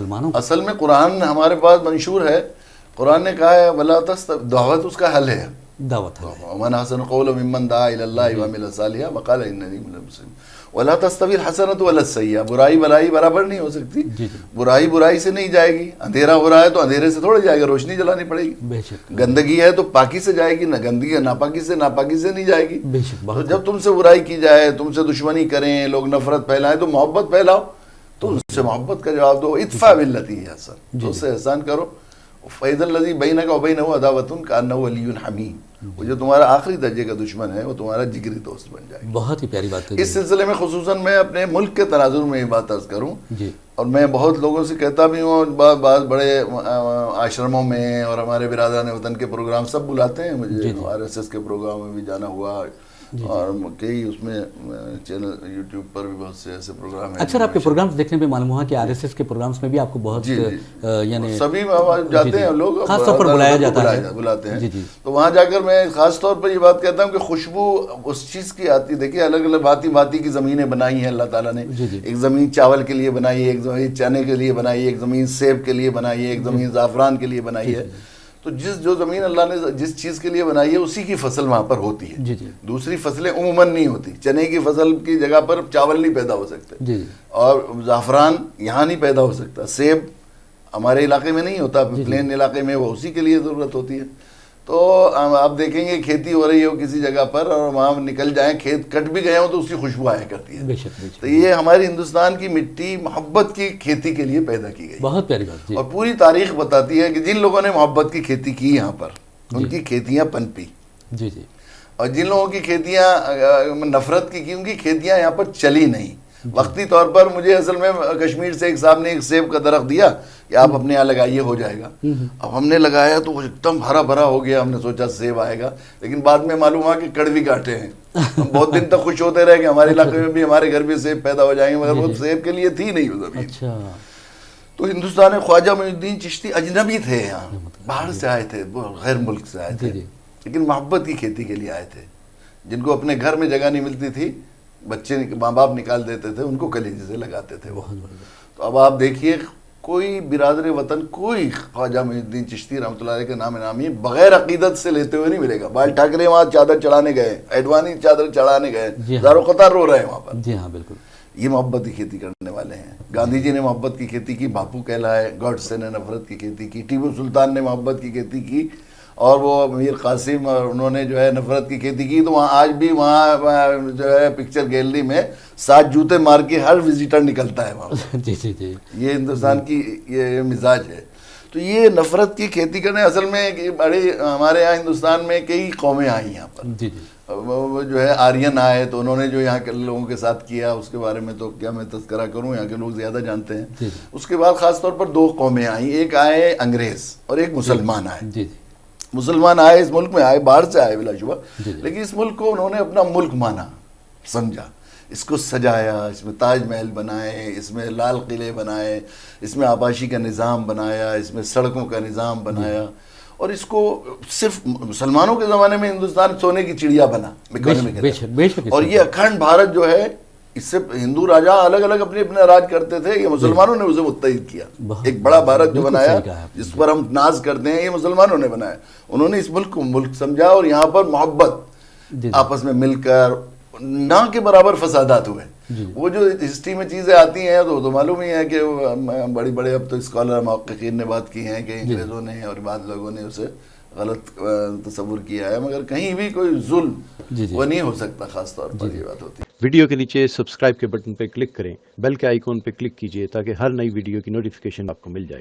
مسلمانوں اصل میں قرآن ہمارے پاس منشور ہے، قرآن نے کہا ہے ولا دعوت اس کا حل ہے، دعوت ہے. ومن احسن قولا ممن دعا الى الله وعمل صالحا وقال انني من المسلمين ولا تستوي الحسنة ولا السیئة. برائی بلائی برابر نہیں ہو سکتی. برائی برائی سے نہیں جائے گی. اندھیرا ہو رہا ہے تو اندھیرے سے تھوڑا جائے گا، روشنی جلانی پڑے گی. گندگی ہے تو پاکی سے جائے گی، نہ گندگی ہے ناپاکی سے نہیں جائے گی. تو جب تم سے برائی کی جائے، تم سے دشمنی کریں، لوگ نفرت پھیلائیں تو محبت پھیلاؤ، تو ان سے محبت کا جواب دو. ادفع باللتی ہی احسن، تو اس سے احسان کرو. فَإِذَا الَّذِي بَيْنَكَ وَبَيْنَهُ عَدَاوَةٌ كَأَنَّهُ وَلِيٌّ حَمِيمٌ. وہ جو تمہارا آخری درجے کا دشمن ہے وہ تمہارا جگری دوست بن جائے گا. بہت ہی پیاری بات ہے. اس سلسلے میں خصوصاً میں اپنے ملک کے تناظر میں یہ بات عرض کروں، اور میں بہت لوگوں سے کہتا بھی ہوں، بعض بڑے آشرموں میں اور ہمارے برادران وطن کے پروگرام سب بلاتے ہیں مجھے. RSS کے پروگرام میں بھی جانا ہوا، اور کئی اس میں چینل یوٹیوب پر بھی بہت سے ایسے پروگرام ہیں. اکثر آپ کے پروگرامز دیکھنے پہ معلوم ہوا کہ RSS کے پروگرامز میں بھی آپ کو بہت یعنی سبھی جاتے ہیں لوگ، خاص طور پر بلایا جاتا ہے، بلاتے ہیں. تو وہاں جا کر میں خاص طور پر یہ بات کہتا ہوں کہ خوشبو اس چیز کی آتی. دیکھیے الگ الگ بھانتی بھانتی کی زمینیں بنائی ہیں اللہ تعالیٰ نے. ایک زمین چاول کے لیے بنائی ہے، ایک زمین چنے کے لیے بنائی ہے، ایک زمین سیب کے لیے بنائی ہے، ایک زمین زعفران کے لیے بنائی ہے. تو جو زمین اللہ نے جس چیز کے لیے بنائی ہے اسی کی فصل وہاں پر ہوتی ہے. دوسری فصلیں عموماً نہیں ہوتی. چنے کی فصل کی جگہ پر چاول نہیں پیدا ہو سکتے، اور زعفران یہاں نہیں پیدا ہو سکتا. سیب ہمارے علاقے میں نہیں ہوتا، پلین علاقے میں وہ اسی کے لیے ضرورت ہوتی ہے. تو آپ دیکھیں گے کھیتی ہو رہی ہو کسی جگہ پر اور وہاں نکل جائیں، کھیت کٹ بھی گئے ہوں تو اس کی خوشبو آیا کرتی ہے. تو یہ ہماری ہندوستان کی مٹی محبت کی کھیتی کے لیے پیدا کی گئی. بہت پیاری بات. اور پوری تاریخ بتاتی ہے کہ جن لوگوں نے محبت کی کھیتی کی یہاں پر ان کی کھیتیاں پنپی. اور جن لوگوں کی کھیتیاں نفرت کی ان کی کھیتیاں یہاں پر چلی نہیں. وقتی طور پر مجھے اصل میں کشمیر سے ایک صاحب نے ایک سیب کا درخت دیا کہ آپ اپنے یہاں لگائیے ہو جائے گا. اب ہم نے لگایا تو وہ ایک دم ہرا بھرا ہو گیا. ہم نے سوچا سیب آئے گا، لیکن بعد میں معلوم ہوا کہ کڑوی کاٹے ہیں. ہم بہت دن تک خوش ہوتے رہے کہ ہمارے علاقے میں بھی ہمارے گھر بھی سیب پیدا ہو جائیں گے، مگر وہ سیب کے لیے تھی نہیں وہ زمین. تو ہندوستان میں خواجہ معین الدین چشتی اجنبی تھے، یہاں باہر سے آئے تھے، غیر ملک سے آئے تھے، لیکن محبت کی کھیتی کے لیے آئے تھے. جن کو اپنے گھر میں جگہ نہیں ملتی تھی، بچے ماں باپ نکال دیتے تھے، ان کو کلیجے سے لگاتے تھے وہ. تو اب آپ دیکھیے کوئی برادر وطن، کوئی خواجہ معین الدین چشتی رحمۃ اللہ علیہ کے نام نامی بغیر عقیدت سے لیتے ہوئے نہیں ملے گا. بال ٹھاکرے وہاں چادر چڑھانے گئے، ایڈوانی چادر چڑھانے گئے، زارو قطار رو رہے ہیں وہاں پر. جی ہاں بالکل. یہ محبت کی کھیتی کرنے والے ہیں. گاندھی جی نے محبت کی کھیتی کی، باپو کہلائے. گاڈسے نے نفرت کی کھیتی کی. ٹیپو سلطان نے محبت کی کھیتی کی، اور وہ میر قاسم اور انہوں نے جو ہے نفرت کی کھیتی کی. تو وہاں آج بھی وہاں جو ہے پکچر گیلری میں 7 جوتے مار کے ہر وزیٹر نکلتا ہے وہاں. یہ ہندوستان کی یہ مزاج ہے. تو یہ نفرت کی کھیتی کرنے اصل میں بڑی ہمارے یہاں ہندوستان میں کئی قومیں آئی یہاں پر. وہ جو ہے آرین آئے تو انہوں نے جو یہاں کے لوگوں کے ساتھ کیا اس کے بارے میں تو کیا میں تذکرہ کروں، یہاں کے لوگ زیادہ جانتے ہیں. اس کے بعد خاص طور پر 2 قومیں آئیں، ایک آئے انگریز اور ایک مسلمان آئے. مسلمان آئے اس ملک میں آئے، باہر سے آئے بلا شبہ، لیکن اس ملک کو انہوں نے اپنا ملک مانا، سمجھا، اس کو سجایا، اس میں تاج محل بنائے، اس میں لال قلعے بنائے، اس میں آباشی کا نظام بنایا، اس میں سڑکوں کا نظام بنایا. اور اس کو صرف مسلمانوں کے زمانے میں ہندوستان سونے کی چڑیا بنا. اور یہ اکھنڈ بھارت جو ہے، اس سے ہندو راجا الگ الگ اپنے اپنے راج کرتے تھے، یہ مسلمانوں نے اسے متحد کیا. ایک بڑا بھارت جو بنایا جس پر ہم ناز کرتے ہیں، یہ مسلمانوں نے بنایا. انہوں نے اس ملک کو ملک سمجھا، اور یہاں پر محبت آپس میں مل کر نہ کے برابر فسادات ہوئے. وہ جو ہسٹری میں چیزیں آتی ہیں تو معلوم ہی ہے کہ بڑی بڑے اب تو اسکالر محققین نے بات کی ہیں کہ انگریزوں نے اور بعض لوگوں نے اسے غلط تصور کیا ہے، مگر کہیں بھی کوئی ظلم وہ نہیں ہو سکتا. خاص طور پر یہ بات ہوتی ہے. ویڈیو کے نیچے سبسکرائب کے بٹن پہ کلک کریں، بیل کے آئیکن پہ کلک کیجئے تاکہ ہر نئی ویڈیو کی نوٹیفیکیشن آپ کو مل جائے.